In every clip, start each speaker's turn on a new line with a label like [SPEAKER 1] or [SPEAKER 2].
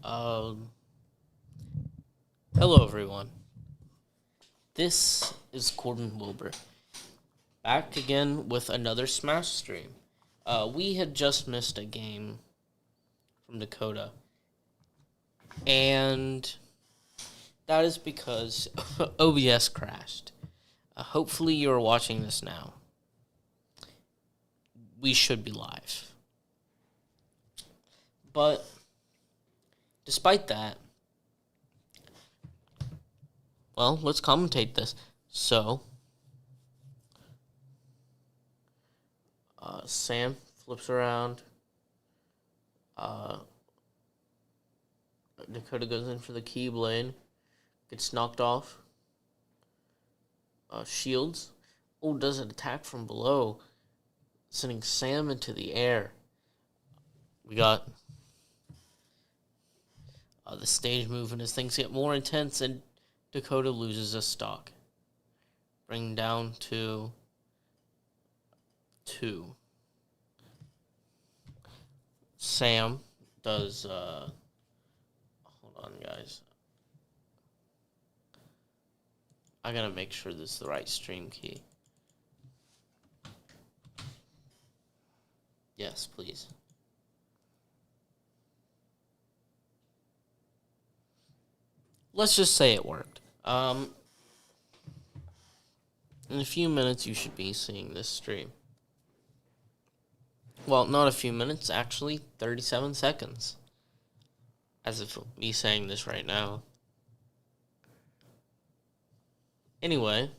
[SPEAKER 1] Um, Hello, everyone. This is Corbin Wilbur, back again with another Smash stream. We had just missed a game from Dakota, and that is because OBS crashed. Hopefully, you're watching this now. We should be live. But, despite that, well, let's commentate this. So, Sam flips around. Dakota goes in for the Keyblade. Gets knocked off. Shields. Oh, does an attack from below. Sending Sam into the air. We got the stage movement as things get more intense, and Dakota loses a stock. Bring down to 2. Sam does, hold on, guys. I gotta make sure this is the right stream key. Yes, please. Let's just say it worked. In a few minutes, you should be seeing this stream. Well, not a few minutes, actually, 37 seconds. As if me saying this right now. Anyway.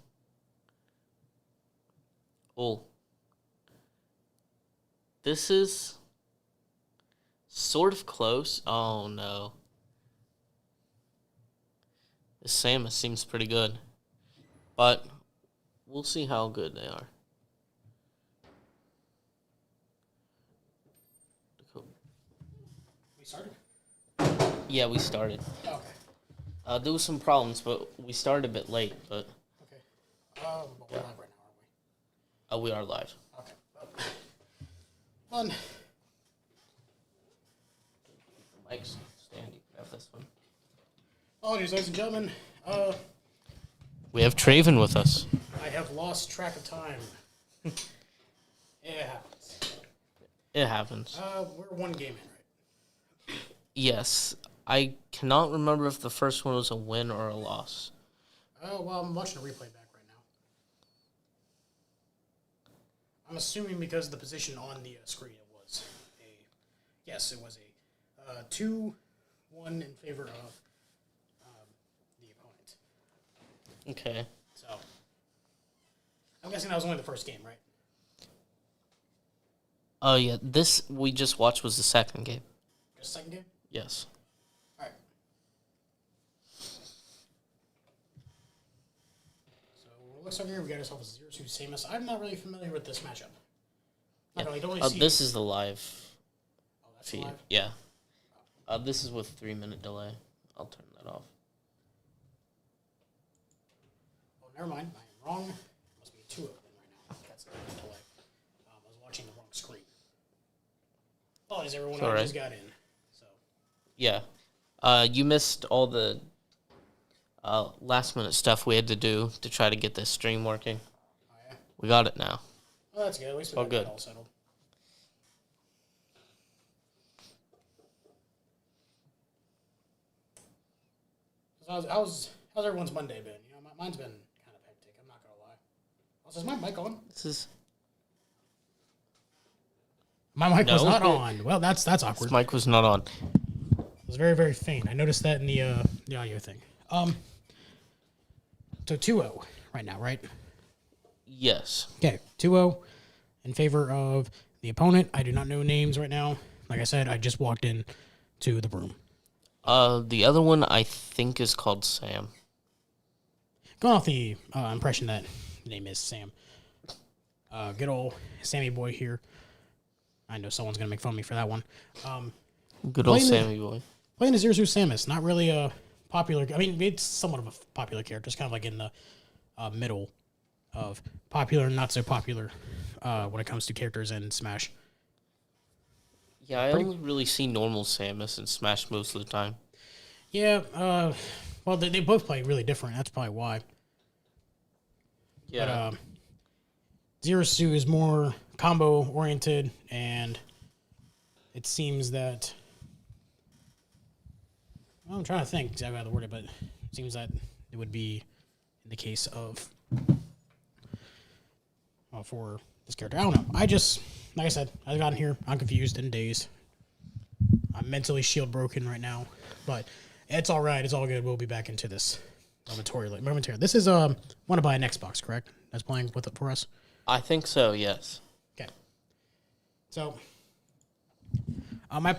[SPEAKER 1] Oh. This is sort of close. Oh, no. This Samus seems pretty good. But we'll see how good they are.
[SPEAKER 2] We started?
[SPEAKER 1] Yeah, we started.
[SPEAKER 2] Okay.
[SPEAKER 1] There was some problems, but we started a bit late, but...
[SPEAKER 2] Okay. But we're live right now, aren't
[SPEAKER 1] we are live.
[SPEAKER 2] we? Okay. Fun.
[SPEAKER 1] Mike's stand. You can have this one.
[SPEAKER 2] Apologies, ladies and gentlemen.
[SPEAKER 1] We have Traven with us.
[SPEAKER 2] I have lost track of time. It happens.
[SPEAKER 1] It happens.
[SPEAKER 2] We're one game in, right?
[SPEAKER 1] Yes. I cannot remember if the first one was a win or a loss.
[SPEAKER 2] Oh, well, I'm watching a replay back right now. I'm assuming because of the position on the screen, it was a 2-1 in favor of the opponent.
[SPEAKER 1] Okay.
[SPEAKER 2] So, I'm guessing that was only the first game, right?
[SPEAKER 1] Oh, yeah. This we just watched was the second game.
[SPEAKER 2] Just second game?
[SPEAKER 1] Yes.
[SPEAKER 2] All right. So, looks like here we got ourselves a 0-2 Samus. I'm not really familiar with this matchup.
[SPEAKER 1] Yeah.
[SPEAKER 2] Don't really see
[SPEAKER 1] this is the live
[SPEAKER 2] that's
[SPEAKER 1] feed.
[SPEAKER 2] live?
[SPEAKER 1] Yeah. This is with 3-minute delay. I'll turn that off.
[SPEAKER 2] Oh, never mind. I am wrong. It must be a 2-0 then right now. That's not a delay. I was watching the wrong screen. Apologies, everyone. I just got in. So.
[SPEAKER 1] Yeah. You missed all the last-minute stuff we had to do to try to get this stream working.
[SPEAKER 2] Oh, yeah?
[SPEAKER 1] We got it now.
[SPEAKER 2] Oh, that's good. At least we got that all settled. How's everyone's Monday been? You know, mine's been kind of hectic. I'm not gonna lie. Also, is my mic on? My mic was not on. Well, that's awkward.
[SPEAKER 1] This mic was not on.
[SPEAKER 2] It was very, very faint. I noticed that in the audio thing. So 2-0 right now, right?
[SPEAKER 1] Yes.
[SPEAKER 2] Okay, 2-0 in favor of the opponent. I do not know names right now. Like I said, I just walked in to the room.
[SPEAKER 1] The other one I think is called Sam.
[SPEAKER 2] Going off the impression that the name is Sam. Good old Sammy boy here. I know someone's going to make fun of me for that one.
[SPEAKER 1] Good old Sammy boy.
[SPEAKER 2] Playing as 0-2 Samus, not really a popular... I mean, it's somewhat of a popular character. It's kind of like in the middle of popular and not so popular when it comes to characters in Smash.
[SPEAKER 1] Yeah, I only really see normal Samus in Smash most of the time.
[SPEAKER 2] Yeah, well, they both play really different. That's probably why.
[SPEAKER 1] Yeah.
[SPEAKER 2] But Zero Suit is more combo oriented, and it seems that. Well, I'm trying to think exactly how to word it, but it seems that it would be in the case of. For this character. I don't know. Like I said, I've gotten here. I'm confused and dazed. I'm mentally shield broken right now, but it's all right. It's all good. We'll be back into this momentarily. This is want to buy an Xbox, correct? That's playing with it for us.
[SPEAKER 1] I think so. Yes.
[SPEAKER 2] Okay. So,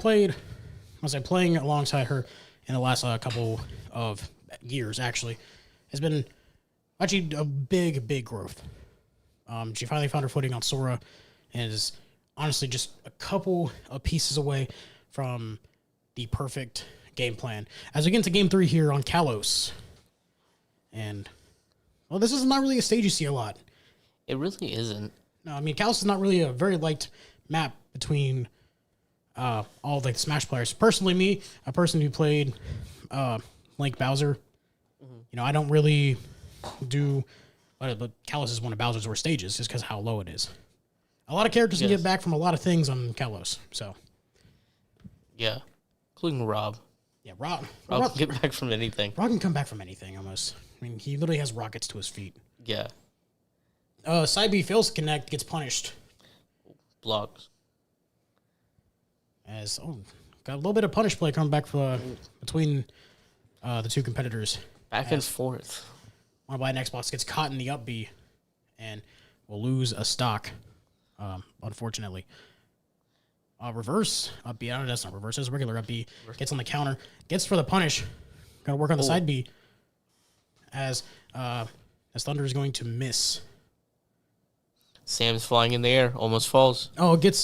[SPEAKER 2] playing alongside her in the last couple of years. Actually, has been actually a big growth. She finally found her footing on Sora, and is honestly just a couple of pieces away from the perfect game plan. As we get into Game 3 here on Kalos, and, well, this is not really a stage you see a lot.
[SPEAKER 1] It really isn't.
[SPEAKER 2] No, I mean, Kalos is not really a very liked map between all of, like, the Smash players. Personally, me, a person who played Link Bowser, I don't really do... But Kalos is one of Bowser's worst stages just because how low it is. A lot of characters can get back from a lot of things on Kalos, so.
[SPEAKER 1] Yeah, including Rob.
[SPEAKER 2] Yeah, Rob
[SPEAKER 1] can get back from anything.
[SPEAKER 2] Rob can come back from anything, almost. I mean, he literally has rockets to his feet.
[SPEAKER 1] Yeah.
[SPEAKER 2] Side B fails to connect, gets punished.
[SPEAKER 1] Blocks.
[SPEAKER 2] Got a little bit of punish play coming back between the two competitors.
[SPEAKER 1] Back and forth.
[SPEAKER 2] Want to buy an Xbox, gets caught in the up B, and will lose a stock, unfortunately. Reverse up B. That's not reverse. It's regular up B. Gets on the counter. Gets for the punish. Got to work on the side B. As Thunder is going to miss.
[SPEAKER 1] Sam's flying in the air. Almost falls.
[SPEAKER 2] Want to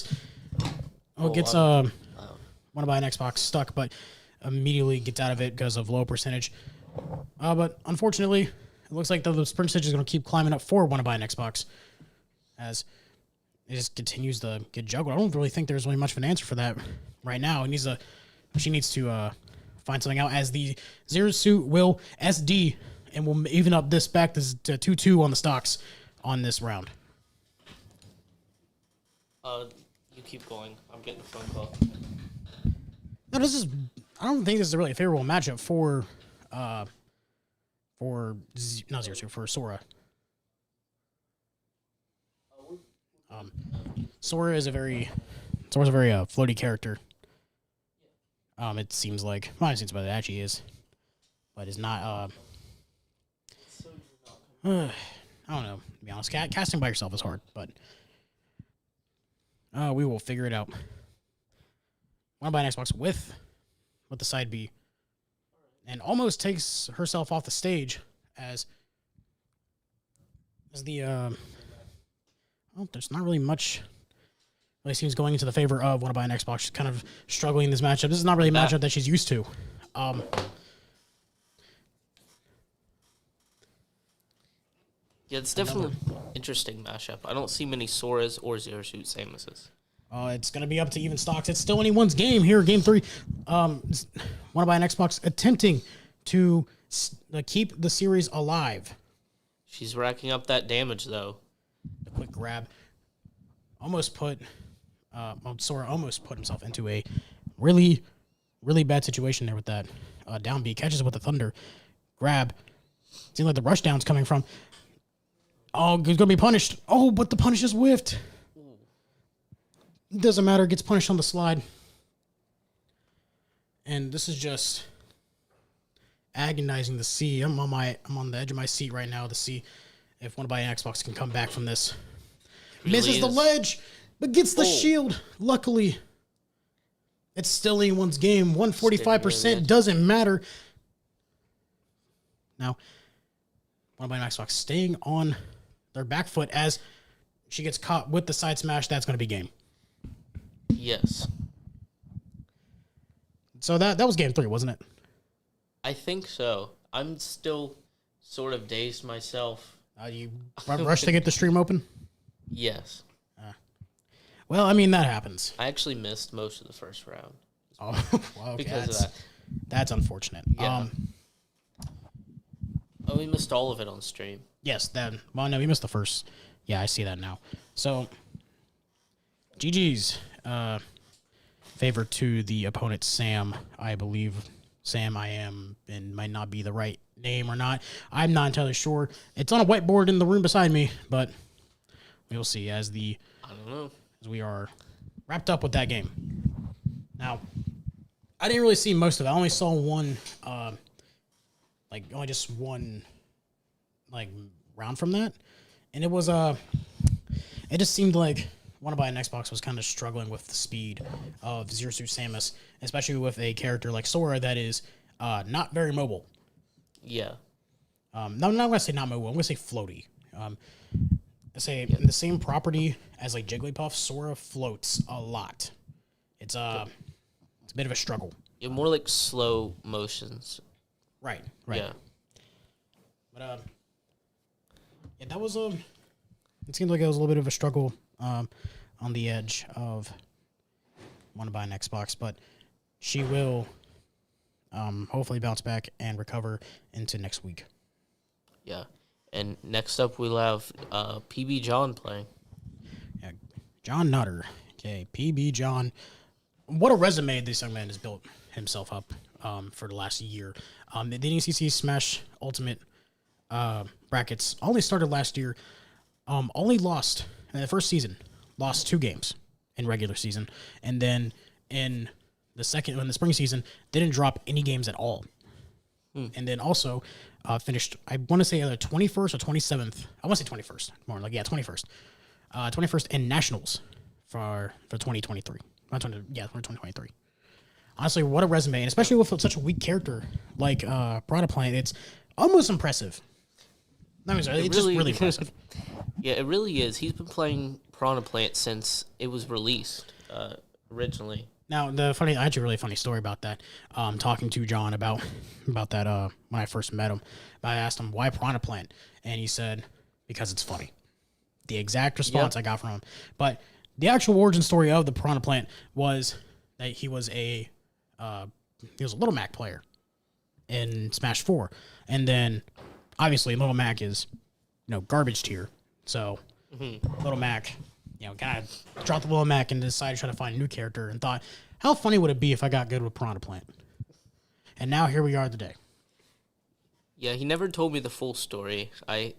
[SPEAKER 2] buy an Xbox, stuck, but immediately gets out of it because of low percentage. But unfortunately, it looks like the sprint stage is going to keep climbing up for want to buy an Xbox, as it just continues to get juggled. I don't really think there's really much of an answer for that right now. She needs to find something out, as the Zero Suit will SD and will even up this back to 2-2 on the stocks on this round.
[SPEAKER 1] You keep going. I'm getting a phone call.
[SPEAKER 2] No, I don't think this is really a favorable matchup for Sora. Sora's a very floaty character. It seems like, well, it seems like it actually is, but it's not. I don't know. To be honest, casting by yourself is hard, but we will figure it out. Want to buy an Xbox with the side B. And almost takes herself off the stage as there's not really much really seems going into the favor of want to buy an Xbox. She's kind of struggling in this matchup. This is not really a matchup that she's used to.
[SPEAKER 1] Yeah, it's definitely an interesting matchup. I don't see many Soras or Zero Suit Samuses.
[SPEAKER 2] It's going to be up to even stocks. It's still anyone's game here, Game 3. Want to buy an Xbox, attempting to keep the series alive.
[SPEAKER 1] She's racking up that damage, though.
[SPEAKER 2] A quick grab. Sora almost put himself into a really, really bad situation there with that down B. Catches it with the Thunder. Grab. Seems like the rush down's coming from. Oh, he's going to be punished. Oh, but the punish is whiffed. Doesn't matter. Gets punished on the slide. And this is just agonizing to see. I'm on the edge of my seat right now to see if want to buy an Xbox can come back from this. Really misses the ledge, but gets the shield. Luckily, it's still anyone's game. 145% doesn't matter. Now, want to buy an Xbox staying on their back foot as she gets caught with the side smash. That's going to be game.
[SPEAKER 1] Yes.
[SPEAKER 2] So that was Game 3, wasn't it?
[SPEAKER 1] I think so. I'm still sort of dazed myself.
[SPEAKER 2] You rush to get the stream open?
[SPEAKER 1] Yes.
[SPEAKER 2] Well, I mean, that happens.
[SPEAKER 1] I actually missed most of the first round.
[SPEAKER 2] Oh, well, okay,
[SPEAKER 1] because of that.
[SPEAKER 2] That's unfortunate.
[SPEAKER 1] Yeah. We missed all of it on stream.
[SPEAKER 2] Yes, no, we missed the first. Yeah, I see that now. So, GG's favor to the opponent, Sam. I believe Sam, and might not be the right name or not. I'm not entirely sure. It's on a whiteboard in the room beside me, but we'll see I don't know. As we are wrapped up with that game. Now, I didn't really see most of it. I only saw one, only just one, round from that. And it was, it just seemed like Wanna Buy an Xbox was kind of struggling with the speed of Zero Suit Samus, especially with a character like Sora that is not very mobile.
[SPEAKER 1] Yeah.
[SPEAKER 2] No, I'm not going to say not mobile. I'm going to say floaty. In the same property as like Jigglypuff, Sora floats a lot. It's a bit of a struggle.
[SPEAKER 1] Yeah, more like slow motions.
[SPEAKER 2] Right.
[SPEAKER 1] Yeah.
[SPEAKER 2] But that was it seemed like it was a little bit of a struggle on the edge of Want to Buy an Xbox, but she will hopefully bounce back and recover into next week.
[SPEAKER 1] Yeah. And next up, we'll have PB John playing.
[SPEAKER 2] Yeah, John Nutter. Okay, PB John. What a resume this young man has built himself up for the last year. The NECC Smash Ultimate brackets only started last year. Only lost in the first season. Lost 2 games in regular season, and then in the spring season, didn't drop any games at all. And then also finished, I want to say either 21st or 27th. I want to say 21st. More like, 21st. 21st in Nationals for 2023. For 2023. Honestly, what a resume, and especially with such a weak character like Piranha Plant, it's almost impressive. It's just really impressive.
[SPEAKER 1] Yeah, it really is. He's been playing Piranha Plant since it was released originally.
[SPEAKER 2] Now, I had a really funny story about that. Talking to John about that when I first met him. I asked him, why Piranha Plant? And he said, because it's funny. The exact response I got from him. But the actual origin story of the Piranha Plant was that he was a Little Mac player in Smash 4. And then, obviously, Little Mac is, garbage tier. So, Little Mac... kind of dropped the Little Mac and decided to try to find a new character and thought, how funny would it be if I got good with Piranha Plant? And now here we are today.
[SPEAKER 1] Yeah, he never told me the full story. I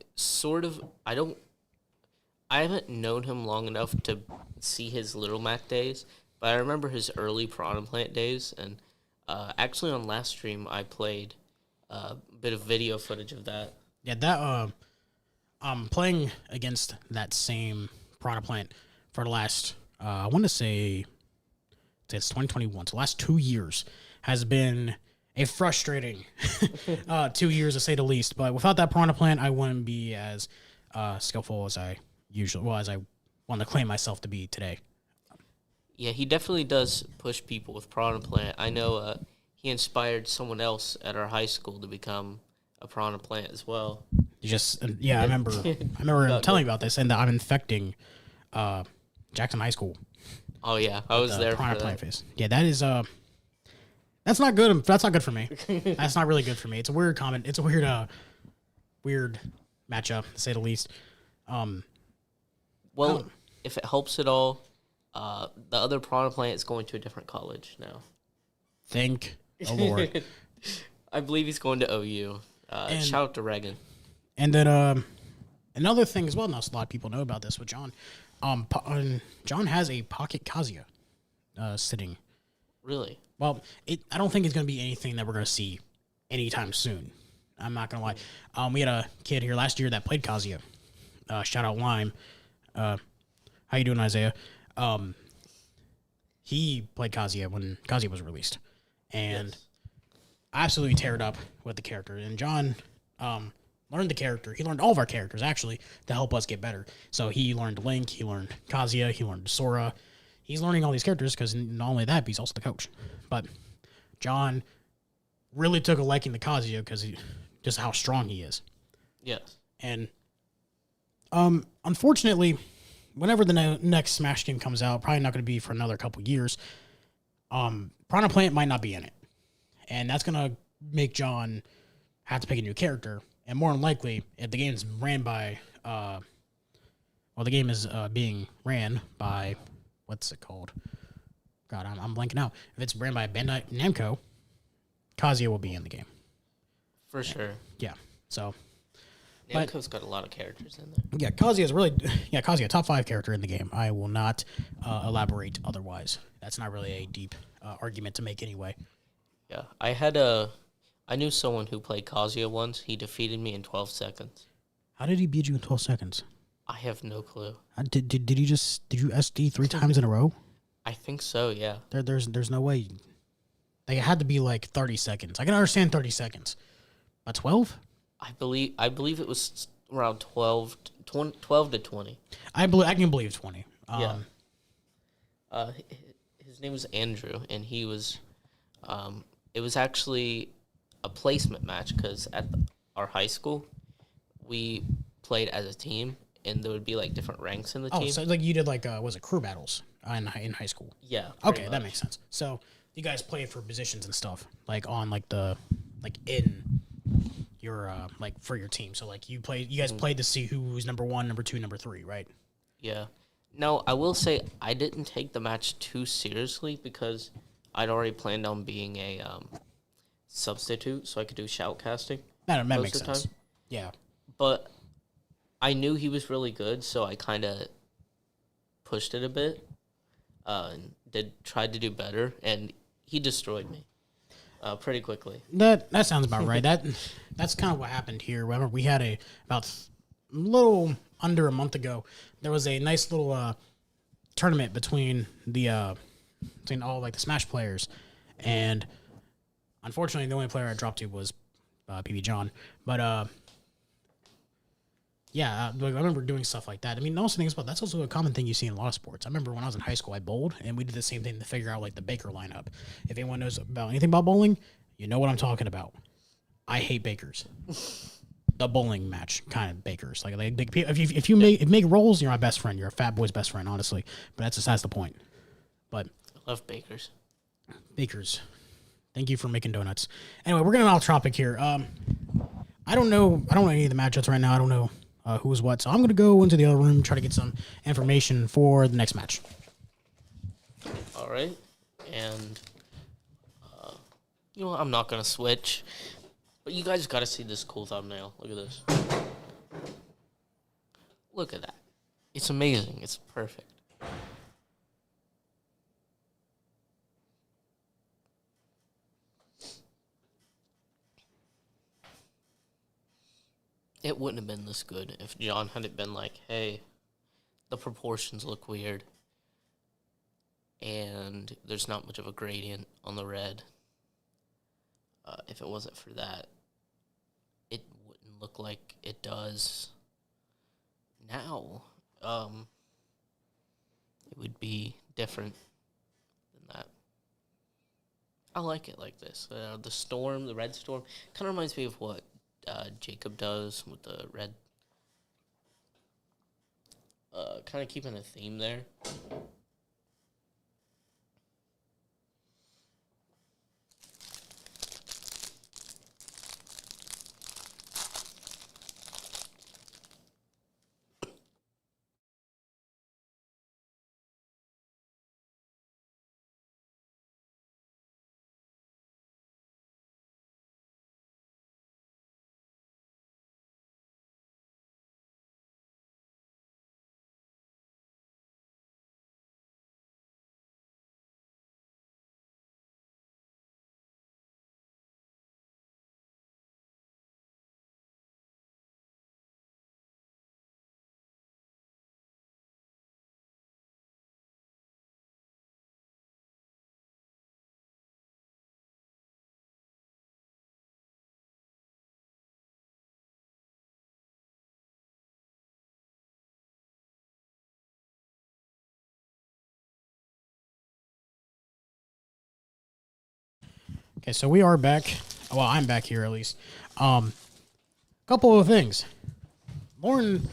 [SPEAKER 1] haven't known him long enough to see his Little Mac days, but I remember his early Piranha Plant days, and actually on last stream I played a bit of video footage of that.
[SPEAKER 2] Yeah, that I'm playing against that same Piranha Plant for the last, I want to say it's 2021. So the last 2 years has been a frustrating 2 years to say the least. But without that Piranha Plant, I wouldn't be as skillful as I want to claim myself to be today.
[SPEAKER 1] Yeah, he definitely does push people with Piranha Plant. I know he inspired someone else at our high school to become a Piranha Plant as well.
[SPEAKER 2] I remember him telling me about this, and that I'm infecting Jackson High School.
[SPEAKER 1] Oh yeah, I was there
[SPEAKER 2] Piranha
[SPEAKER 1] for
[SPEAKER 2] Plant
[SPEAKER 1] that.
[SPEAKER 2] face. Yeah, that is that's not good. That's not good for me. That's not really good for me. It's a weird comment. It's a weird matchup, to say the least.
[SPEAKER 1] Well, if it helps at all, the other Piranha Plant is going to a different college now.
[SPEAKER 2] Thank the Lord.
[SPEAKER 1] I believe he's going to OU. Shout out to Reagan.
[SPEAKER 2] And then another thing as well, not a lot of people know about this with John. John has a pocket Kazuya sitting.
[SPEAKER 1] Really?
[SPEAKER 2] Well, I don't think it's going to be anything that we're going to see anytime soon. I'm not going to lie. We had a kid here last year that played Kazuya. Shout out Lime. How you doing, Isaiah? He played Kazuya when Kazuya was released. And absolutely teared up with the character. And John learned the character. He learned all of our characters, actually, to help us get better. So he learned Link, he learned Kazuya, he learned Sora. He's learning all these characters because not only that, but he's also the coach. But John really took a liking to Kazuya because just how strong he is.
[SPEAKER 1] Yes.
[SPEAKER 2] And unfortunately, whenever the next Smash game comes out, probably not going to be for another couple years. Piranha Plant might not be in it, and that's going to make John have to pick a new character. And more than likely, if the game's ran by, the game is being ran by, what's it called? God, I'm blanking out. If it's ran by Bandai Namco, Kazuya will be in the game.
[SPEAKER 1] For sure.
[SPEAKER 2] Yeah. So
[SPEAKER 1] Namco's got a lot of characters in there.
[SPEAKER 2] Yeah, Kazuya, top 5 character in the game. I will not elaborate otherwise. That's not really a deep argument to make anyway.
[SPEAKER 1] Yeah, I knew someone who played Kazuya once. He defeated me in 12 seconds.
[SPEAKER 2] How did he beat you in 12 seconds?
[SPEAKER 1] I have no clue.
[SPEAKER 2] Did you SD 3 times in a row?
[SPEAKER 1] I think so, yeah.
[SPEAKER 2] There's no way. They had to be like 30 seconds. I can understand 30 seconds. But 12?
[SPEAKER 1] I believe it was around 12 to 20.
[SPEAKER 2] I can believe 20.
[SPEAKER 1] Yeah. His name was Andrew, and he was. It was actually a placement match because at our high school, we played as a team, and there would be like different ranks in the team.
[SPEAKER 2] Oh, so like you did like was it crew battles in high school?
[SPEAKER 1] Yeah.
[SPEAKER 2] Okay, that makes sense. So you guys played for positions and stuff like on like in your like for your team. So like you guys played to see who was number 1, number 2, number 3, right?
[SPEAKER 1] Yeah. No, I will say I didn't take the match too seriously because I'd already planned on being a substitute, so I could do shoutcasting.
[SPEAKER 2] That makes sense. Yeah.
[SPEAKER 1] But I knew he was really good, so I kind of pushed it a bit and tried to do better, and he destroyed me pretty quickly.
[SPEAKER 2] That sounds about right. That's kind of what happened here. Remember, we had about a little under a month ago, there was a nice little tournament between all like the Smash players, and unfortunately, the only player I dropped to was PB John. But I remember doing stuff like that. I mean, also things about that's also a common thing you see in a lot of sports. I remember when I was in high school, I bowled, and we did the same thing to figure out like the Baker lineup. If anyone knows about anything about bowling, you know what I'm talking about. I hate Bakers. The bowling match kind of Bakers. Like if you make rolls, you're my best friend. You're a fat boy's best friend, honestly. But that's the point. But
[SPEAKER 1] I love Bakers.
[SPEAKER 2] Bakers. Thank you for making donuts. Anyway, we're getting off topic here. I don't know any of the matchups right now. I don't know who's what. So I'm going to go into the other room, try to get some information for the next match.
[SPEAKER 1] All right. And, I'm not going to switch. But you guys got to see this cool thumbnail. Look at this. Look at that. It's amazing. It's perfect. It wouldn't have been this good if John hadn't been like, hey, the proportions look weird. And there's not much of a gradient on the red. If it wasn't for that, it wouldn't look like it does now. It would be different than that. I like it like this. The red storm, kind of reminds me of what Jacob does with the red. Kind of keeping a theme there.
[SPEAKER 2] Okay, so we are back. Well, I'm back here at least. Couple of things. Lauren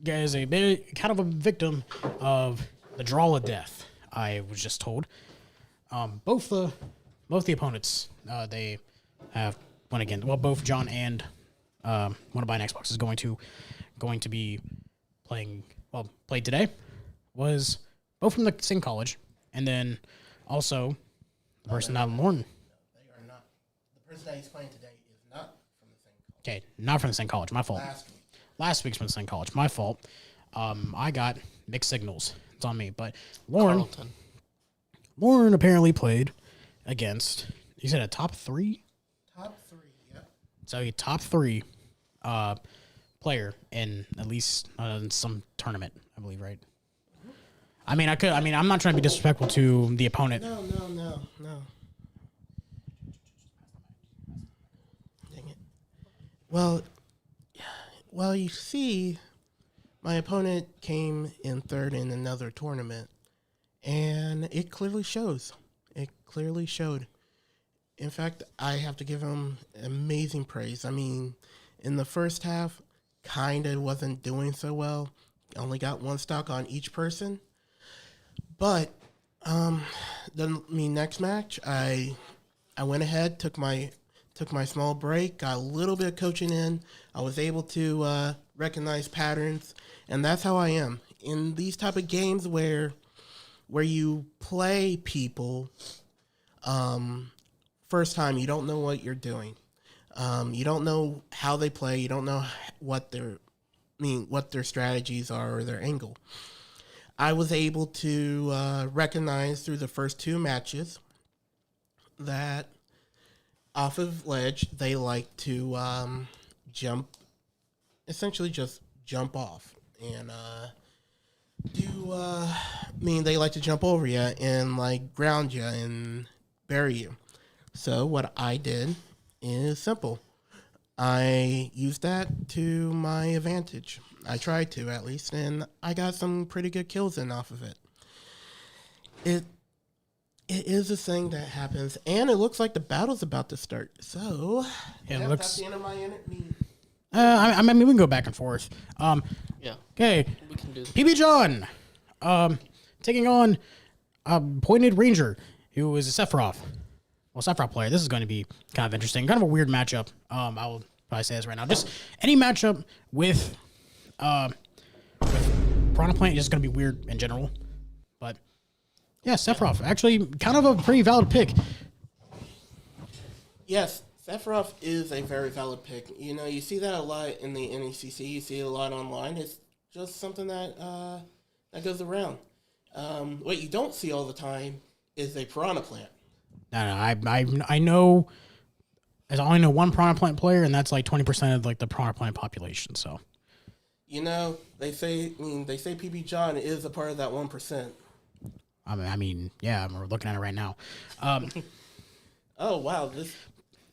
[SPEAKER 2] is a bit kind of a victim of the draw of death. I was just told. Both the opponents they have won again. Well, both John and Want to Buy an Xbox is going to be played today. Was both from the same college, and then also the person that Lauren.
[SPEAKER 3] They are not. The person that he's playing today is not from the same college.
[SPEAKER 2] Okay, not from the same college. My fault. Last week's from the same college. My fault. I got mixed signals. It's on me. But Lauren apparently played against. You said a top 3.
[SPEAKER 3] Top 3. Yep.
[SPEAKER 2] So a top 3 player in at least in some tournament, I believe, right? I mean, I'm not trying to be disrespectful to the opponent.
[SPEAKER 3] No. Dang it. Well, you see, my opponent came in third in another tournament, and it clearly shows. It clearly showed. In fact, I have to give him amazing praise. I mean, in the first half, kind of wasn't doing so well. Only got 1 stock on each person. But next match, I went ahead, took my small break, got a little bit of coaching in. I was able to recognize patterns, and that's how I am in these type of games where you play people. First time, you don't know what you're doing. You don't know how they play. You don't know what their strategies are or their angle. I was able to recognize through the first 2 matches that off of ledge, they like to jump, essentially just jump off. And they like to jump over you and like ground you and bury you. So what I did is simple. I used that to my advantage. I tried to, at least, and I got some pretty good kills in off of it. It is a thing that happens, and it looks like the battle's about to start. So,
[SPEAKER 2] it looks.
[SPEAKER 3] That's the end of my interview.
[SPEAKER 2] I mean, we can go back and forth.
[SPEAKER 1] Yeah.
[SPEAKER 2] Okay.
[SPEAKER 1] We can do that.
[SPEAKER 2] PB John, taking on Pointed Ranger, who is a Sephiroth. Well, Sephiroth player. This is going to be kind of interesting. Kind of a weird matchup. I will probably say this right now. Just any matchup with Piranha Plant is just going to be weird in general. But yeah, Sephiroth actually kind of a pretty valid pick.
[SPEAKER 3] Yes, Sephiroth is a very valid pick. You know, you see that a lot in the NECC. You see it a lot online. It's just something that goes around. What you don't see all the time is a Piranha Plant.
[SPEAKER 2] No, I know. I only know one Piranha Plant player, and that's like 20% of like the Piranha Plant population. So,
[SPEAKER 3] you know, they say PB John is a part of that 1%.
[SPEAKER 2] I mean, yeah, we're looking at it right now.
[SPEAKER 3] Oh wow,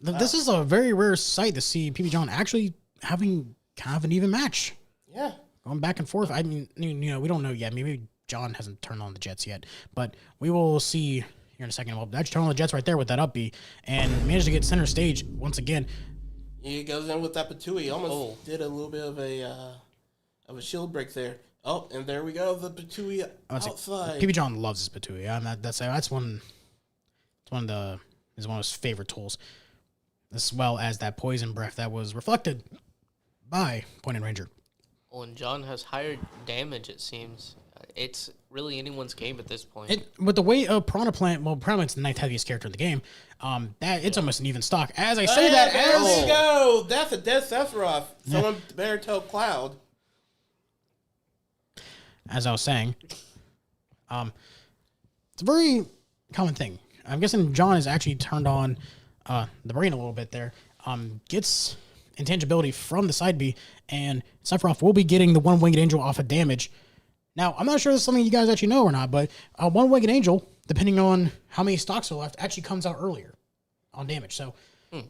[SPEAKER 2] this is a very rare sight to see PB John actually having kind of an even match.
[SPEAKER 3] Yeah,
[SPEAKER 2] going back and forth. I mean, you know, we don't know yet. Maybe John hasn't turned on the jets yet, but we will see here in a second. Well, actually turned on the jets right there with that up B and managed to get center stage once again.
[SPEAKER 3] He goes in with that Patui. Almost did a little bit of a shield break there. Oh, and there we go, the Patui outside.
[SPEAKER 2] PB John loves his Patui. That's one of his favorite tools, as well as that poison breath that was reflected by Pointed Ranger.
[SPEAKER 1] Well, and John has higher damage, it seems. It's really anyone's game at this point.
[SPEAKER 2] With the way of Piranha Plant, well, Piranha Plant's the 9th heaviest character in the game. It's almost an even stock. As I say that,
[SPEAKER 3] there we go. That's a dead Sephiroth. Someone better tell Cloud.
[SPEAKER 2] As I was saying, it's a very common thing. I'm guessing John has actually turned on the brain a little bit there. Gets intangibility from the side B, and Sephiroth will be getting the one-winged angel off of damage. Now, I'm not sure this is something you guys actually know or not, but one-winged angel, depending on how many stocks are left, actually comes out earlier on damage. So,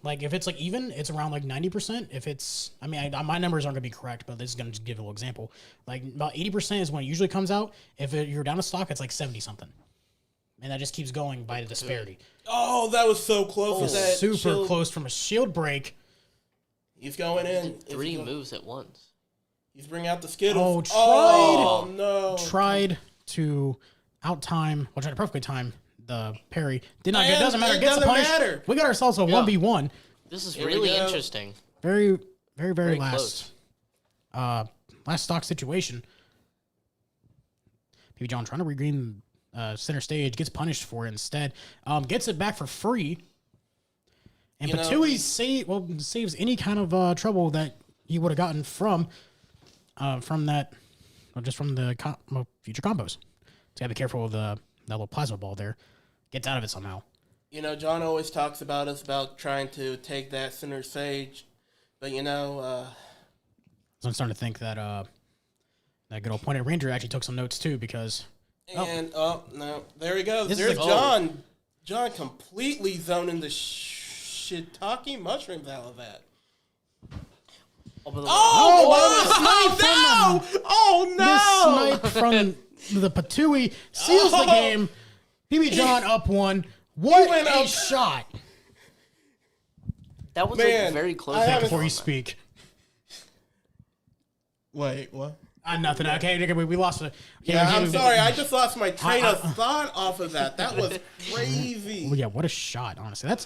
[SPEAKER 2] like, if it's like even, it's around like 90%. If it's, I mean, my numbers aren't going to be correct, but this is going to give a little example. Like, about 80% is when it usually comes out. If you're down a stock, it's like 70-something. And that just keeps going by the disparity.
[SPEAKER 3] Oh, that was so close.
[SPEAKER 2] Close from a shield break.
[SPEAKER 3] He's going in.
[SPEAKER 1] Three moves at once.
[SPEAKER 3] He's bringing out the Skittles.
[SPEAKER 2] Oh,
[SPEAKER 3] no.
[SPEAKER 2] Tried to out-time, tried to perfectly time the parry. Did not get, doesn't matter.
[SPEAKER 3] It
[SPEAKER 2] Gets the
[SPEAKER 3] doesn't
[SPEAKER 2] punish.
[SPEAKER 3] matter.
[SPEAKER 2] We got ourselves a 1v1.
[SPEAKER 1] This is
[SPEAKER 3] Here we
[SPEAKER 1] really
[SPEAKER 3] go.
[SPEAKER 1] interesting.
[SPEAKER 2] Very, very, very
[SPEAKER 1] close.
[SPEAKER 2] last stock situation. PB John trying to regain center stage, gets punished for it instead. Gets it back for free. And Patui saves any kind of trouble that he would have gotten from that, or just from the future combos. So you gotta be careful with that little plasma ball there. Gets out of it somehow.
[SPEAKER 3] John always talks about us about trying to take that center stage, but
[SPEAKER 2] So I'm starting to think that that good old pointed ranger actually took some notes too, because
[SPEAKER 3] no, there he goes.
[SPEAKER 2] This is
[SPEAKER 3] There's
[SPEAKER 2] a-
[SPEAKER 3] John. John completely zoning the shiitake mushrooms out of that. Oh no!
[SPEAKER 2] This snipe from the Patui seals the game. PB John up one. What
[SPEAKER 3] went
[SPEAKER 2] a
[SPEAKER 3] up.
[SPEAKER 2] shot!
[SPEAKER 1] That was
[SPEAKER 3] Man,
[SPEAKER 1] very close.
[SPEAKER 3] I haven't-
[SPEAKER 2] Before you speak.
[SPEAKER 3] Wait, what?
[SPEAKER 2] Nothing. Okay, we lost it. Okay,
[SPEAKER 3] Yeah,
[SPEAKER 2] okay,
[SPEAKER 3] I'm sorry. I just lost my train of
[SPEAKER 2] I-
[SPEAKER 3] thought off of that. That was crazy.
[SPEAKER 2] Well, yeah, what a shot! Honestly, that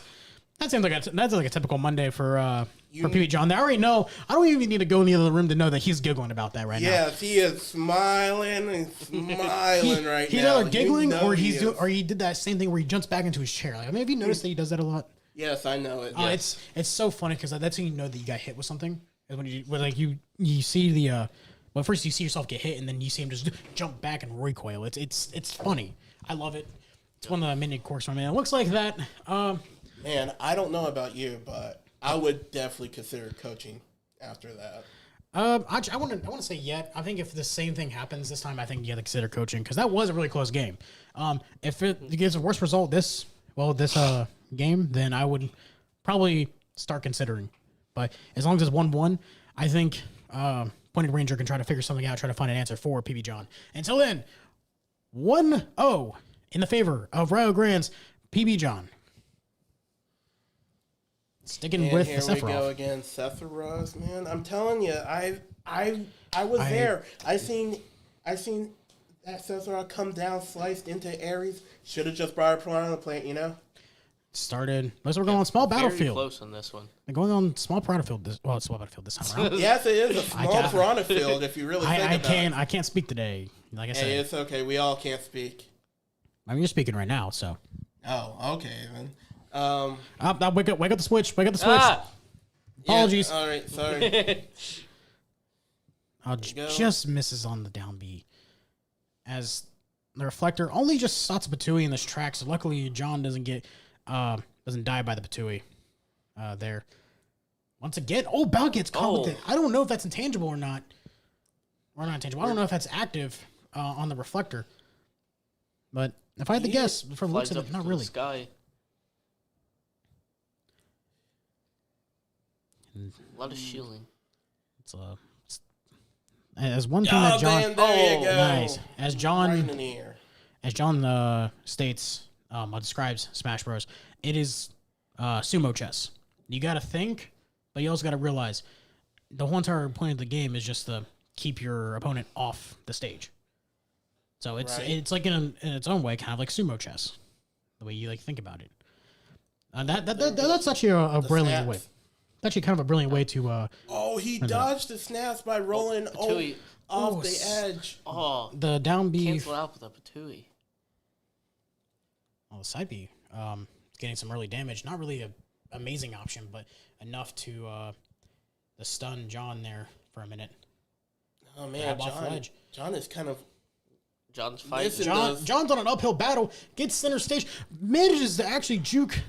[SPEAKER 2] seems like a typical Monday for PB John. I already know. I don't even need to go in the other room to know that he's giggling about that right now.
[SPEAKER 3] Yes, he is smiling and smiling right
[SPEAKER 2] He's
[SPEAKER 3] now.
[SPEAKER 2] either giggling
[SPEAKER 3] You know
[SPEAKER 2] or
[SPEAKER 3] he is.
[SPEAKER 2] or he did that same thing where he jumps back into his chair. Like, I mean, have you noticed that he does that a lot?
[SPEAKER 3] Yes, I know it.
[SPEAKER 2] It's so funny because that's when you know that you got hit with something. Is when you see the well, first you see yourself get hit and then you see him just jump back and recoil. It's funny. I love it. It's one of the mini course for me. It looks like that.
[SPEAKER 3] Man, I don't know about you, but I would definitely consider coaching after that.
[SPEAKER 2] I want to say yet. I think if the same thing happens this time, I think you have to consider coaching because that was a really close game. If it gives a worse result this game, then I would probably start considering. But as long as it's 1-1, I think Pointed Ranger can try to figure something out, try to find an answer for PB John. Until then, 1-0 in the favor of Rio Grande's PB John. Sticking
[SPEAKER 3] And
[SPEAKER 2] with
[SPEAKER 3] here
[SPEAKER 2] the
[SPEAKER 3] we go
[SPEAKER 2] Sephiroth.
[SPEAKER 3] again, Sephiroth. Man, I'm telling you, I was there. I seen that Sephiroth come down, sliced into Ares. Should have just brought it on the plate,
[SPEAKER 2] Started. Looks like we're going on small
[SPEAKER 1] Very
[SPEAKER 2] battlefield.
[SPEAKER 1] close on this one.
[SPEAKER 2] They're going on small battlefield. It's small battlefield this time around.
[SPEAKER 3] Yes, it is a small
[SPEAKER 2] can't-
[SPEAKER 3] piranha field if you really think about it.
[SPEAKER 2] I can't speak today. Like I said,
[SPEAKER 3] Hey, it's okay. We all can't speak.
[SPEAKER 2] I mean you're speaking right now, so.
[SPEAKER 3] Oh, okay then.
[SPEAKER 2] Wake up the switch. Wake up the switch.
[SPEAKER 1] Ah!
[SPEAKER 2] Apologies.
[SPEAKER 3] Yeah, all right, sorry.
[SPEAKER 2] Oh, just misses on the down B. As the reflector only just stops Patui in this track, so luckily John doesn't die by the Patui there. Once again, Bal gets caught with it. I don't know if that's intangible or not. Or not intangible. I don't know if that's active on the reflector. But if I had to guess, from the looks
[SPEAKER 1] Flies
[SPEAKER 2] of
[SPEAKER 1] up
[SPEAKER 2] it, not
[SPEAKER 1] to the
[SPEAKER 2] really.
[SPEAKER 1] Sky. A lot of shielding.
[SPEAKER 2] As one thing that John,
[SPEAKER 3] man, there you go.
[SPEAKER 2] nice. As John,
[SPEAKER 3] Right in the ear.
[SPEAKER 2] as John states, describes Smash Bros. It is sumo chess. You got to think, but you also got to realize the whole entire point of the game is just to keep your opponent off the stage. So it's like in its own way, kind of like sumo chess, the way you like think about it. That's actually a brilliant way.
[SPEAKER 3] snaps.
[SPEAKER 2] It's actually kind of a brilliant way to
[SPEAKER 3] He dodged the snaps by rolling
[SPEAKER 1] Patui.
[SPEAKER 3] off the edge.
[SPEAKER 1] Oh,
[SPEAKER 2] the down B.
[SPEAKER 1] cancel out with a Patui.
[SPEAKER 2] Well, the side B, getting some early damage. Not really an amazing option, but enough to stun John there for a minute.
[SPEAKER 3] Oh man,
[SPEAKER 2] Grab off the ledge.
[SPEAKER 3] John is kind of
[SPEAKER 1] John's fighting.
[SPEAKER 3] Listen,
[SPEAKER 2] John's on an uphill battle, gets center stage, manages to actually juke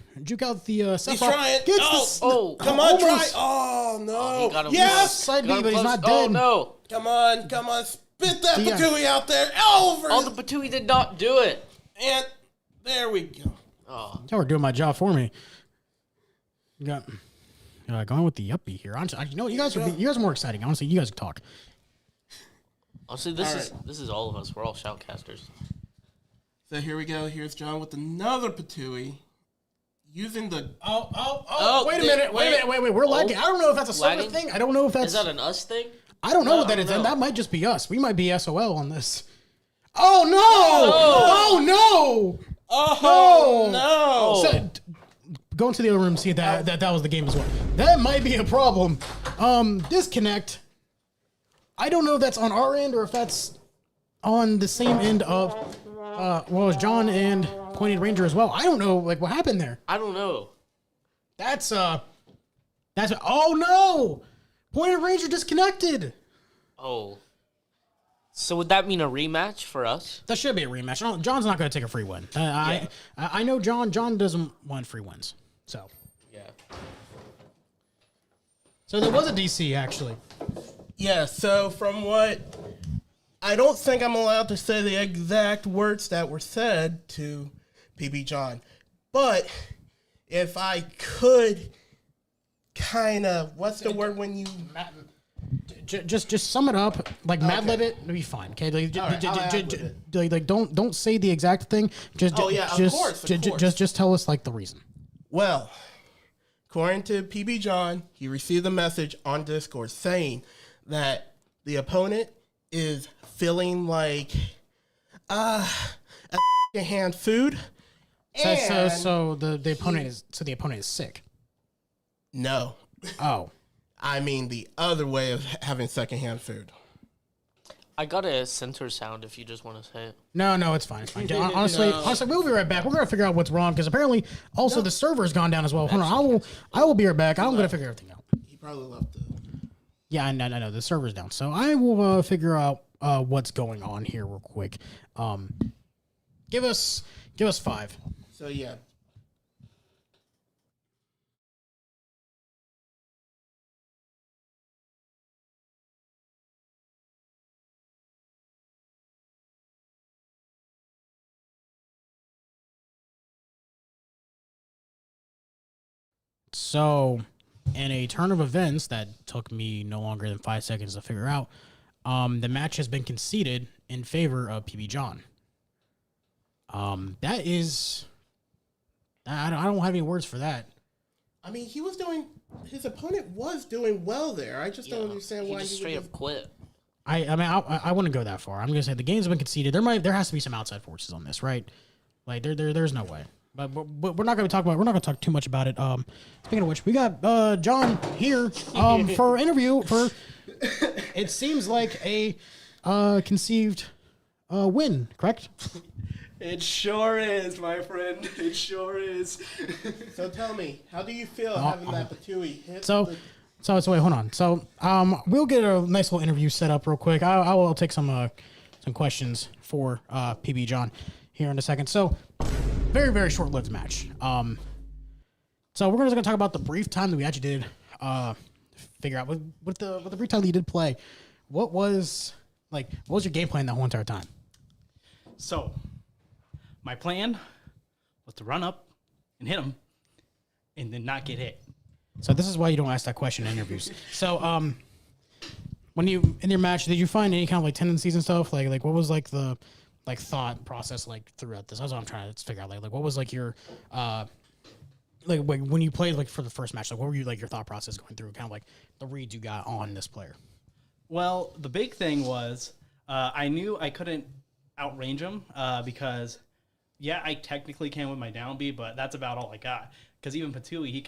[SPEAKER 2] out the Sephiroth.
[SPEAKER 3] he's trying.
[SPEAKER 2] Gets
[SPEAKER 3] Come on, try.
[SPEAKER 2] almost.
[SPEAKER 3] Oh no!
[SPEAKER 1] he got him
[SPEAKER 3] Yes,
[SPEAKER 1] close.
[SPEAKER 2] Side B,
[SPEAKER 1] Got him
[SPEAKER 2] but he's
[SPEAKER 1] close.
[SPEAKER 2] not
[SPEAKER 1] Oh
[SPEAKER 2] dead.
[SPEAKER 1] no!
[SPEAKER 3] come on! Spit that
[SPEAKER 2] Yeah.
[SPEAKER 3] Patui out there. Over.
[SPEAKER 1] Oh, the Patui did not do it.
[SPEAKER 3] And there we go.
[SPEAKER 1] Oh,
[SPEAKER 2] Y'all were doing my job for me. You got going with the up B here. You know, you guys are more exciting. Honestly, you guys can talk.
[SPEAKER 1] honestly, this is all of us. We're all shoutcasters.
[SPEAKER 3] So here we go. Here's John with another Patui. Using the
[SPEAKER 2] Oh, wait a minute. We're lagging. I don't know if that's a server
[SPEAKER 1] Lagging?
[SPEAKER 2] thing. I don't know if that's
[SPEAKER 1] Is that an us thing?
[SPEAKER 2] I don't know what that is. And that might just be us. We might be SOL on this. Oh, no! Oh, no! So, go into the other room and see if that was the game as well. That might be a problem. Disconnect. I don't know if that's on our end or if that's on the same end of, it's John and Pointed Ranger as well. I don't know, like, what happened there.
[SPEAKER 1] I don't know.
[SPEAKER 2] Oh, no! Pointed Ranger disconnected.
[SPEAKER 1] Oh. So would that mean a rematch for us?
[SPEAKER 2] That should be a rematch. John's not going to take a free win. I know John. John doesn't want free wins. So.
[SPEAKER 1] Yeah.
[SPEAKER 2] So there was a DC, actually.
[SPEAKER 3] Yeah, so from what... I don't think I'm allowed to say the exact words that were said to PB John. But if I could kind of... What's the word when you...
[SPEAKER 2] Just sum it up, like Mad Lib it, it'll be fine. Okay, like don't say the exact thing. Just just tell us like the reason.
[SPEAKER 3] Well, according to PB John, he received a message on Discord saying that the opponent is feeling like a hand food.
[SPEAKER 2] So the opponent is sick.
[SPEAKER 3] No.
[SPEAKER 2] Oh.
[SPEAKER 3] I mean the other way of having secondhand food.
[SPEAKER 1] I got a center sound if you just want to say it.
[SPEAKER 2] No, it's fine. It's fine. Honestly, we'll be right back. We're gonna figure out what's wrong because apparently also the server's gone down as well. Hold on, I will be right back. I'm gonna figure everything out.
[SPEAKER 3] He probably left it.
[SPEAKER 2] Yeah, I know the server's down, so I will figure out what's going on here real quick. Give us 5.
[SPEAKER 3] So yeah.
[SPEAKER 2] So, in a turn of events that took me no longer than 5 seconds to figure out, the match has been conceded in favor of PB John. That is, I don't have any words for that.
[SPEAKER 3] I mean, his opponent was doing well there. I just don't understand why
[SPEAKER 1] he just straight up quit.
[SPEAKER 2] I wouldn't go that far. I'm gonna say the game's been conceded. There has to be some outside forces on this, right? Like there's no way. But we're not going to talk too much about it. Speaking of which, we got John here for an interview for it seems like a conceived win, correct?
[SPEAKER 4] It sure is, my friend. It sure is.
[SPEAKER 3] So tell me, how do you feel having that Patui hit?
[SPEAKER 2] So wait, hold on. So we'll get a nice little interview set up real quick. I will take some questions for PB John here in a second. So. Very, very short-lived match. So we're just gonna talk about the brief time that we actually did figure out with the brief time that you did play. What was your game plan that whole entire time?
[SPEAKER 4] So, my plan was to run up and hit him, and then not get hit.
[SPEAKER 2] So this is why you don't ask that question in interviews. So when you in your match, did you find any kind of like tendencies and stuff? Like what was like the thought process like throughout this? That's what I'm trying to figure out. Like what was like your like when you played like for the first match, like what were you like your thought process going through? Kind of like the reads you got on this player.
[SPEAKER 4] Well, the big thing was I knew I couldn't outrange him because I technically can with my down B, but that's about all I got. Because even Patui, he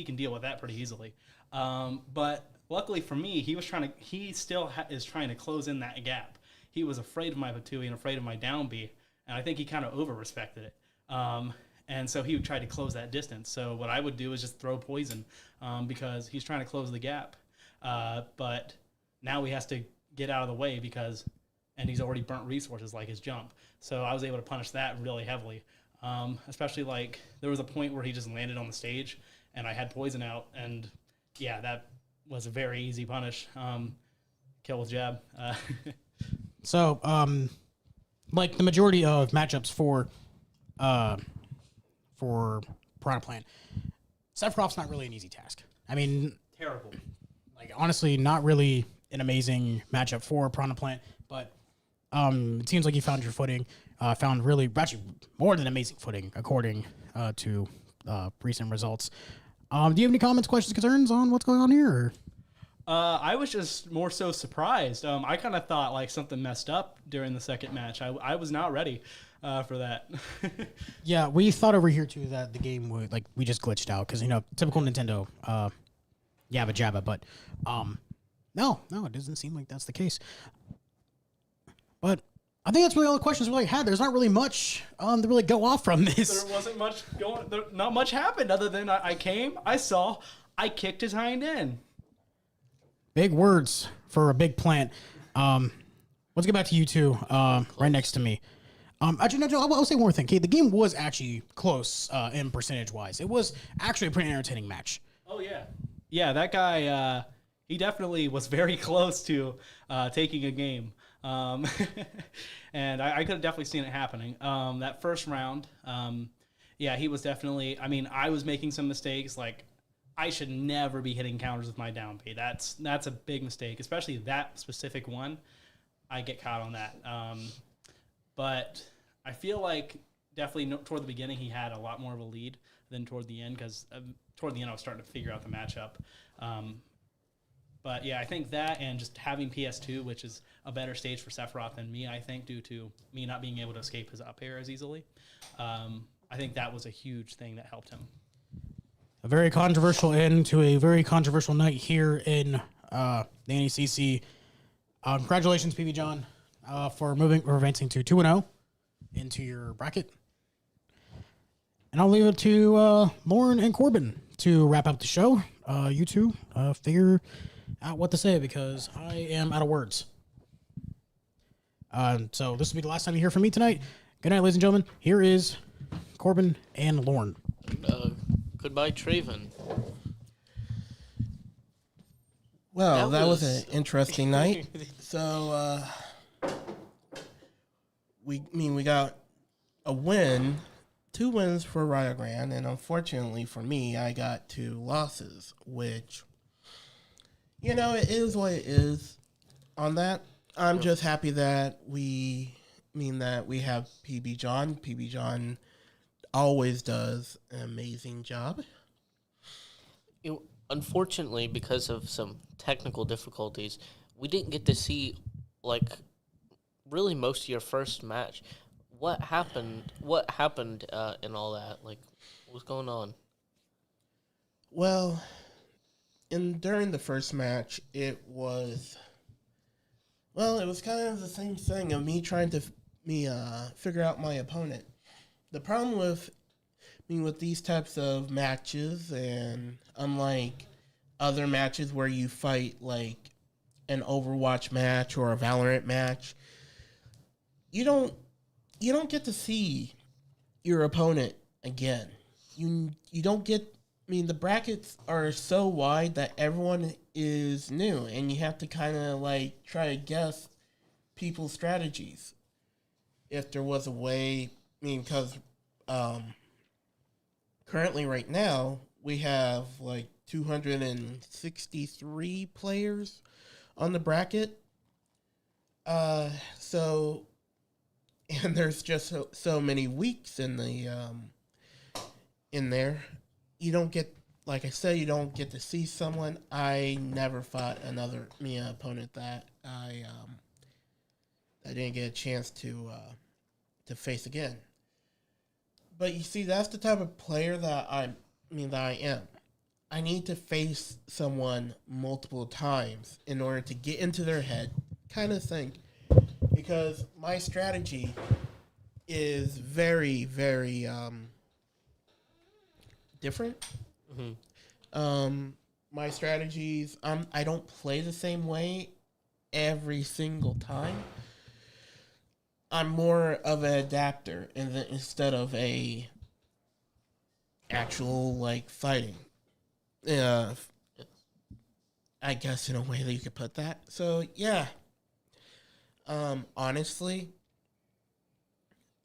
[SPEAKER 4] can deal with that pretty easily. But luckily for me, he still is trying to close in that gap. He was afraid of my Patui and afraid of my down B, and I think he kind of over-respected it. And so he would try to close that distance. So what I would do is just throw poison because he's trying to close the gap. But now he has to get out of the way and he's already burnt resources like his jump. So I was able to punish that really heavily. Especially like there was a point where he just landed on the stage and I had poison out, and that was a very easy punish. Kill with jab.
[SPEAKER 2] So, like the majority of matchups for Piranha Plant, Sephiroth's not really an easy task. I mean,
[SPEAKER 4] Terrible.
[SPEAKER 2] Like honestly, not really an amazing matchup for Piranha Plant, but it seems like you found your footing. Found really actually more than amazing footing according to recent results. Do you have any comments, questions, concerns on what's going on here?
[SPEAKER 4] I was just more so surprised. I kind of thought like something messed up during the second match. I was not ready for that.
[SPEAKER 2] Yeah, we thought over here too that the game would like we just glitched out because typical Nintendo, yabba jabba. But no, it doesn't seem like that's the case. But I think that's really all the questions we really had. There's not really much to really go off from this.
[SPEAKER 4] There wasn't much not much happened other than I came, I saw, I kicked his hind end.
[SPEAKER 2] Big words for a big plant. Let's get back to you two, right next to me. Actually, no, I'll say one more thing. Okay, the game was actually close in percentage-wise. It was actually a pretty entertaining match.
[SPEAKER 4] Oh, yeah. Yeah, that guy, he definitely was very close to taking a game. And I could have definitely seen it happening. That first round, yeah, he was definitely, I mean, I was making some mistakes. Like, I should never be hitting counters with my down B. That's a big mistake, especially that specific one. I get caught on that. But I feel like definitely toward the beginning he had a lot more of a lead than toward the end because toward the end I was starting to figure out the matchup. But yeah, I think that and just having PS2, which is a better stage for Sephiroth than me, I think, due to me not being able to escape his up air as easily. I think that was a huge thing that helped him.
[SPEAKER 2] A very controversial end to a very controversial night here in the NECC. Congratulations, PB John, for advancing to 2-0 into your bracket. And I'll leave it to Lauren and Corbin to wrap up the show. You two figure out what to say because I am out of words. So this will be the last time you hear from me tonight. Good night, ladies and gentlemen. Here is Corbin and Lauren.
[SPEAKER 1] Goodbye, Traven.
[SPEAKER 3] Well, that was an interesting night. So, we got a win, 2 wins for Rio Grande, and unfortunately for me, I got 2 losses, which, it is what it is. On that, I'm just happy that we have PB John. PB John always does an amazing job.
[SPEAKER 1] Unfortunately, because of some technical difficulties, we didn't get to see, really most of your first match. What happened? In all that? What's going on?
[SPEAKER 3] Well, during the first match, it was kind of the same thing of me trying to figure out my opponent. The problem with these types of matches, and unlike other matches where you fight like an Overwatch match or a Valorant match, you don't get to see your opponent again. You don't get. The brackets are so wide that everyone is new, and you have to kind of try to guess people's strategies. If there was a way, because currently right now we have 263 players on the bracket. So, and there's just so many weeks in there. You don't get, like I said, you don't get to see someone. I never fought another opponent that I didn't get a chance to face again. But you see, that's the type of player that I am. I need to face someone multiple times in order to get into their head, kind of think, because my strategy is very, very different. Mm-hmm. My strategies, I don't play the same way every single time. I'm more of an adapter instead of a actual fighting. I guess in a way that you could put that. So yeah. Honestly,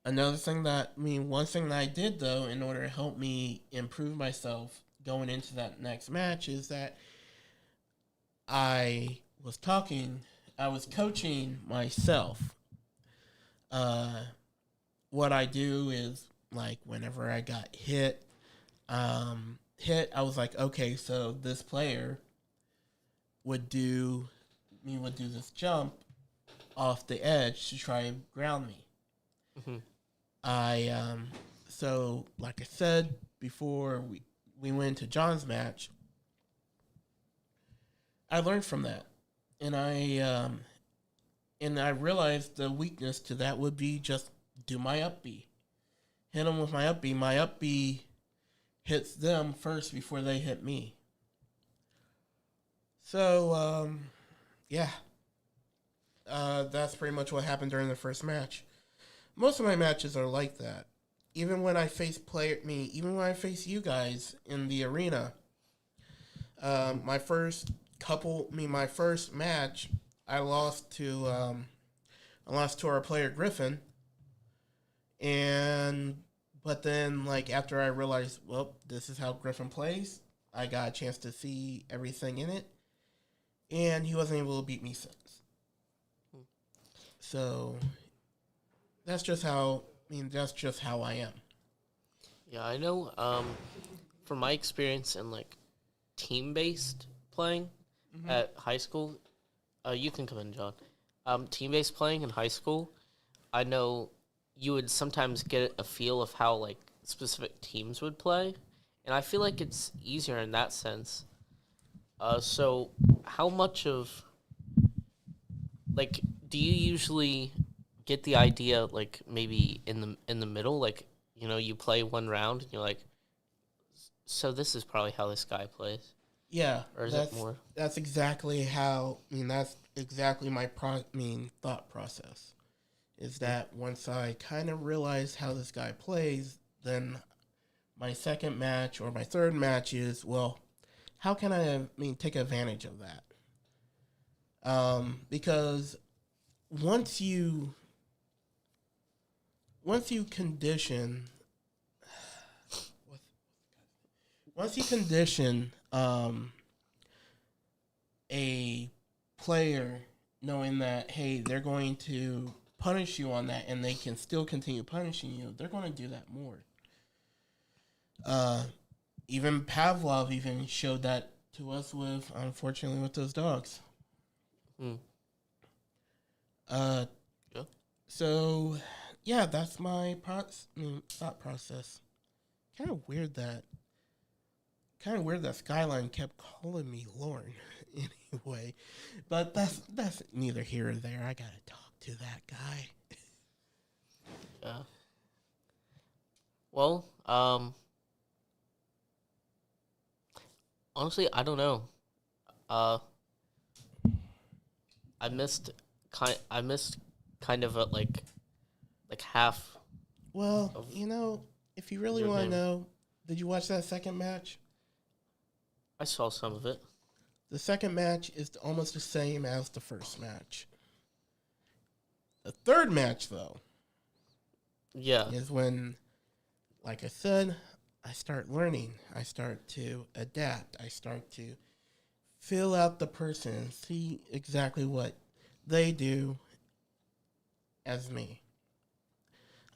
[SPEAKER 3] one thing that I did though in order to help me improve myself going into that next match is that I was coaching myself. What I do is whenever I got hit, I was like, okay, so this player would do this jump off the edge to try and ground me.
[SPEAKER 1] Mm-hmm.
[SPEAKER 3] So like I said before we went to John's match, I learned from that, and I realized the weakness to that would be just do my up B, hit them with my up B. My up B hits them first before they hit me. So yeah, that's pretty much what happened during the first match. Most of my matches are like that. Even when I face you guys in the arena, my first match, I lost to our player Griffin, but then like after I realized, well, this is how Griffin plays, I got a chance to see everything in it, and he wasn't able to beat me since. So that's just how I am.
[SPEAKER 1] Yeah, I know. From my experience in like team-based playing at high school, you can come in, John. Team-based playing in high school, I know you would sometimes get a feel of how like specific teams would play, and I feel like it's easier in that sense. So how much of like do you usually get the idea like maybe in the middle, like you play one round and you're like, so this is probably how this guy plays?
[SPEAKER 3] Yeah,
[SPEAKER 1] Or is it more?
[SPEAKER 3] That's exactly how. That's exactly my thought process. Is that once I kind of realize how this guy plays, then my second match or my third match is, well, how can I take advantage of that? Because once you condition a player knowing that, hey, they're going to punish you on that and they can still continue punishing you, they're going to do that more. Even Pavlov even showed that to us unfortunately with those dogs.
[SPEAKER 1] Yeah.
[SPEAKER 3] So yeah, that's my thought process. Kind of weird that Skyline kept calling me Lorne anyway, but that's neither here or there. I gotta talk to that guy.
[SPEAKER 1] Yeah. Well, honestly, I don't know. I missed kind of like half.
[SPEAKER 3] Well, if you really
[SPEAKER 1] your
[SPEAKER 3] want to
[SPEAKER 1] game.
[SPEAKER 3] know, did you watch that second match?
[SPEAKER 1] I saw some of it.
[SPEAKER 3] The second match is almost the same as the first match. The third match, though,
[SPEAKER 1] Yeah.
[SPEAKER 3] is when, like I said, I start learning. I start to adapt. I start to fill out the person and see exactly what they do as me.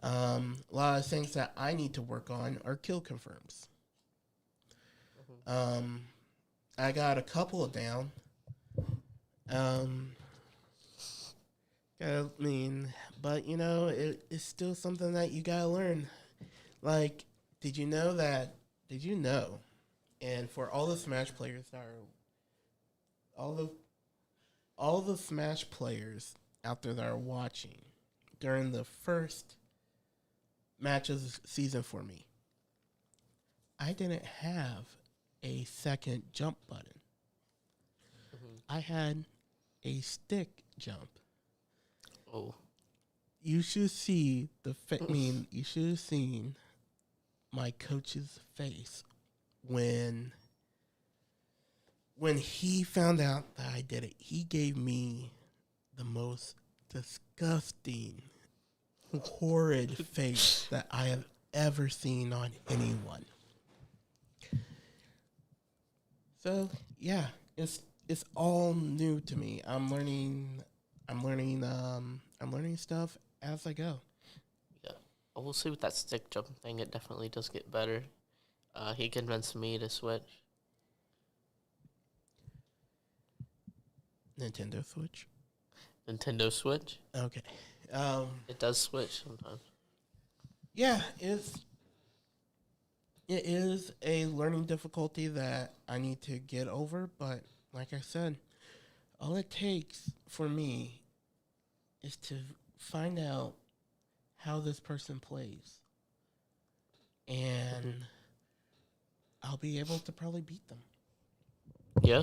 [SPEAKER 3] A lot of things that I need to work on are kill confirms. I got a couple of down. But it's still something that you gotta learn. Like, did you know? And for all the Smash players that are, all the Smash players out there that are watching, during the first match of the season for me, I didn't have a second jump button. I had a stick jump.
[SPEAKER 1] Oh.
[SPEAKER 3] You should see you should have seen my coach's face when he found out that I did it. He gave me the most disgusting, horrid face that I have ever seen on anyone. So yeah, it's all new to me. I'm learning stuff as I go.
[SPEAKER 1] Yeah. I will say with that stick jump thing, it definitely does get better. He convinced me to switch.
[SPEAKER 3] Nintendo Switch.
[SPEAKER 1] Nintendo Switch.
[SPEAKER 3] Okay.
[SPEAKER 1] It does switch sometimes.
[SPEAKER 3] Yeah, it is a learning difficulty that I need to get over, but like I said, all it takes for me is to find out how this person plays. And I'll be able to probably beat them.
[SPEAKER 1] Yeah.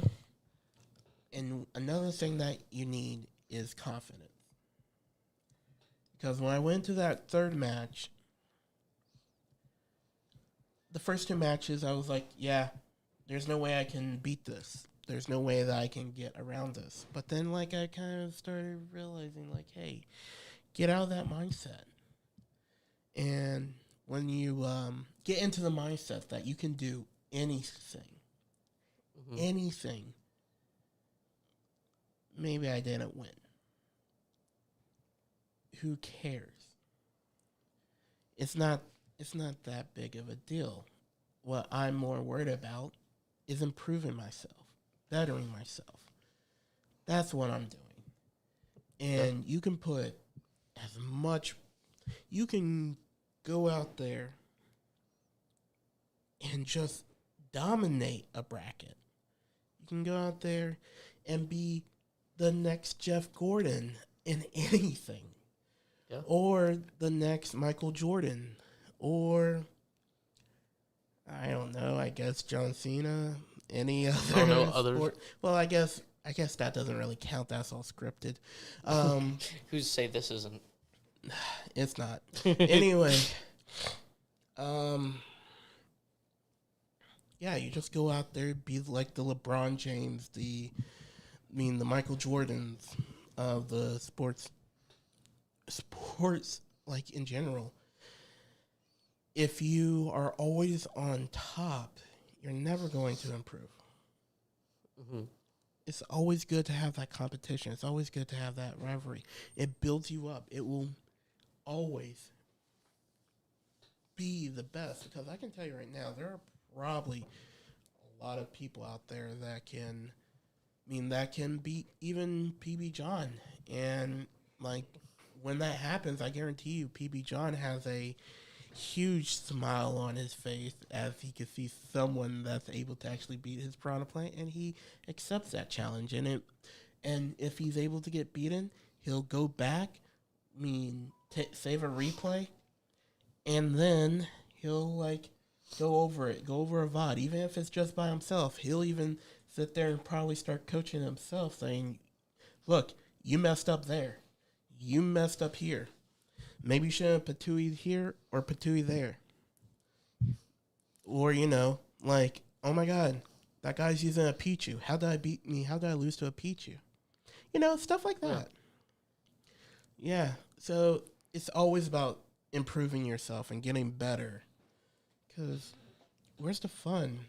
[SPEAKER 3] And another thing that you need is confidence. Because when I went to that third match, the first two matches, I was like, yeah, there's no way I can beat this. There's no way that I can get around this. But then, like, I kind of started realizing, like, hey, get out of that mindset. And when you get into the mindset that you can do anything, anything, maybe I didn't win. Who cares? It's not that big of a deal. What I'm more worried about is improving myself, bettering myself. That's what I'm doing. And you can put as much, you can go out there and just dominate a bracket. You can go out there and be the next Jeff Gordon in anything.
[SPEAKER 1] Yeah.
[SPEAKER 3] Or the next Michael Jordan. Or, I don't know, I guess John Cena. Any other sport. Well, I guess that doesn't really count. That's all scripted.
[SPEAKER 1] Who's say this isn't?
[SPEAKER 3] It's not. Anyway, yeah, you just go out there, be like the LeBron James, the Michael Jordans of the sports, like in general. If you are always on top, you're never going to improve. Mm-hmm. It's always good to have that competition. It's always good to have that rivalry. It builds you up. It will always be the best. Because I can tell you right now, there are probably a lot of people out there that can beat even PB John. And like when that happens, I guarantee you PB John has a huge smile on his face as he can see someone that's able to actually beat his piranha plant, and he accepts that challenge. And if he's able to get beaten, he'll go back, save a replay, and then he'll like go over a VOD, even if it's just by himself. He'll even sit there and probably start coaching himself, saying, "Look, you messed up there, you messed up here. Maybe you shouldn't have Patui here or Patui there." Or, like, oh my God, that guy's using a Pichu. How did I lose to a Pichu? Stuff like that. Yeah. So it's always about improving yourself and getting better. Because where's the fun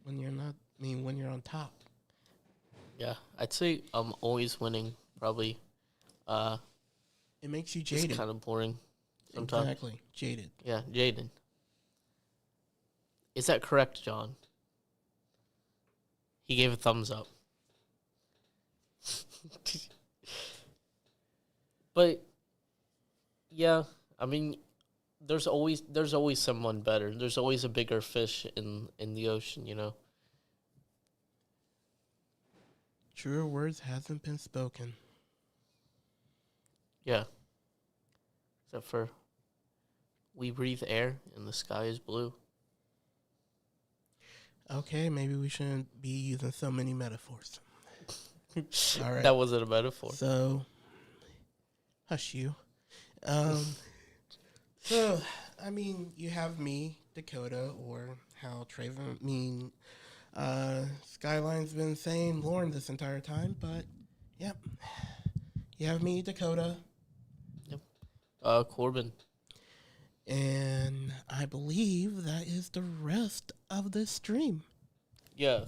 [SPEAKER 3] when you're not, when you're on top?
[SPEAKER 1] Yeah. I'd say I'm always winning, probably.
[SPEAKER 3] It makes you jaded.
[SPEAKER 1] It's kind of boring sometimes.
[SPEAKER 3] Exactly. Jaded.
[SPEAKER 1] Yeah, jaded. Is that correct, John? He gave a thumbs up. But yeah, there's always someone better. There's always a bigger fish in the ocean,
[SPEAKER 3] Truer words hasn't been spoken.
[SPEAKER 1] Yeah. Except for we breathe air and the sky is blue.
[SPEAKER 3] Okay, maybe we shouldn't be using so many metaphors. All right.
[SPEAKER 1] That wasn't a metaphor.
[SPEAKER 3] So, hush you. So, you have me, Dakota, or how Traven, Skyline's been saying Lauren this entire time, but, yep. You have me, Dakota.
[SPEAKER 1] Corbin.
[SPEAKER 3] And I believe that is the rest of this stream.
[SPEAKER 1] Yeah.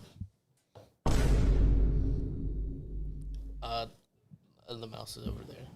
[SPEAKER 1] The mouse is over there.